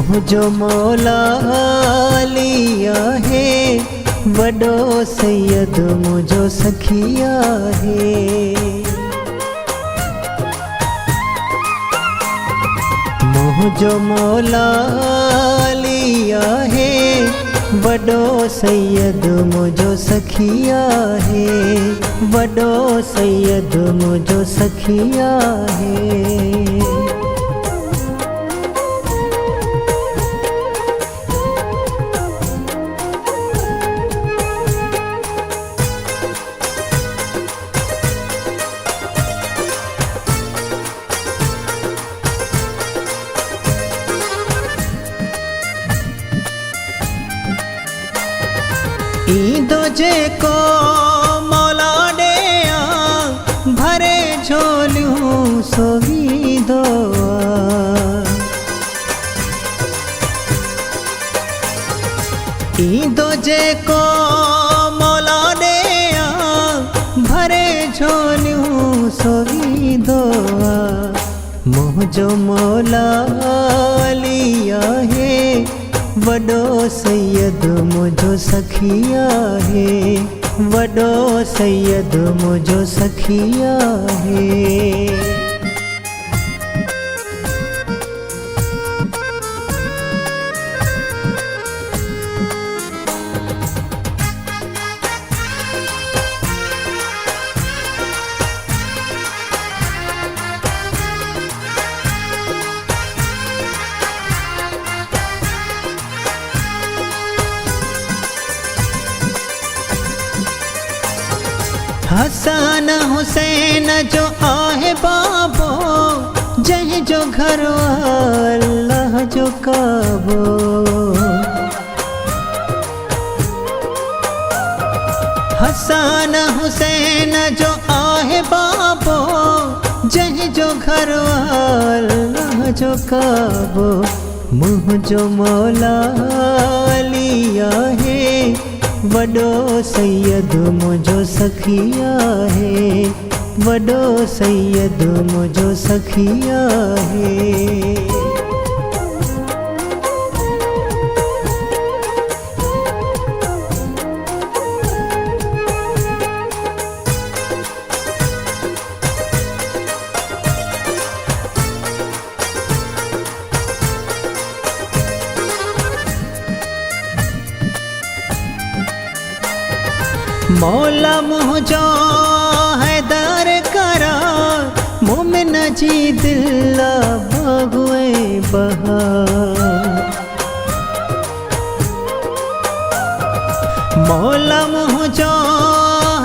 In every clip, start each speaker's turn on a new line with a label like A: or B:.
A: मुझो मौला लिया है, वडो सैयद मुझो सखिया है। मुझो मौला लिया है, वडो सैयद मुझो सखिया है, वडो सैयद मुझो सखिया है। ईदो जे को मौला डेया, भरे झोलियूं सोवीदो। ईदो जे को मौला डेया, भरे झोलियूं सोवीदो। मुझो मौला लिया है, वडो सैयद मुझो सखिया है, वडो सैयद मुझो सखिया है। हसन हुसैन जो आहे बाबो, जह जो घर अल्लाह जो काबो। हसन हुसैन जो आहे बाबो, जह जो घर अल्लाह जो काबो। मुझो मौला लिया है, वडो सैयद मुझो सखिया है, वडो सैयद मुझो सखिया है। मौला मुझो हैदर करा, मोमिन जी दिल बागुए बहार। मौला मुझो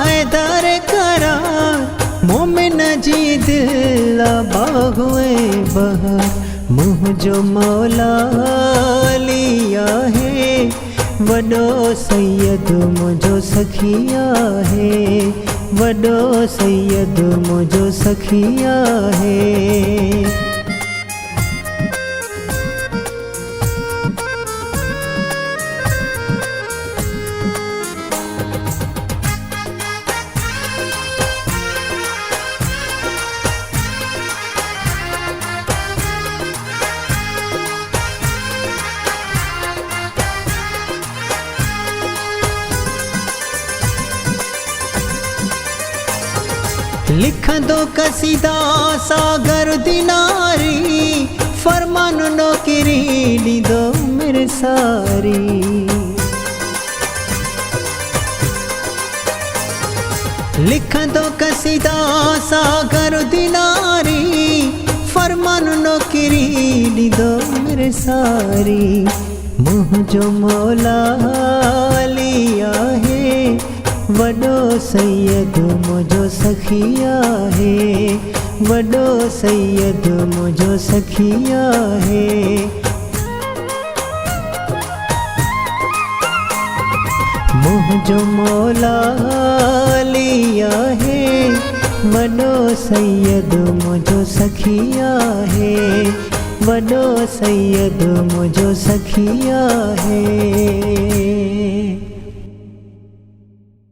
A: हैदर करा, मोमिन जी दिल बागुए बहार। मुझो मौला लिया है, वडो सैयद मुझो सखिया है, वडो सैयद मुझो सखिया है। लिख दो कसीदा सागर दिनारी, फरमान नौकरी दी दो मेरे सारी। लिख दो कसीदा सागर दिनारी, फरमान नौकरी दी दो मेरे सारी। मुझो मौला लिया है, वडो सैयद मुझो सखिया है, वडो सैयद मुझो सखिया है। मुझो मौला लिया है, वडो सैयद मुझो सखिया है, वडो सैयद मुझो सखिया है।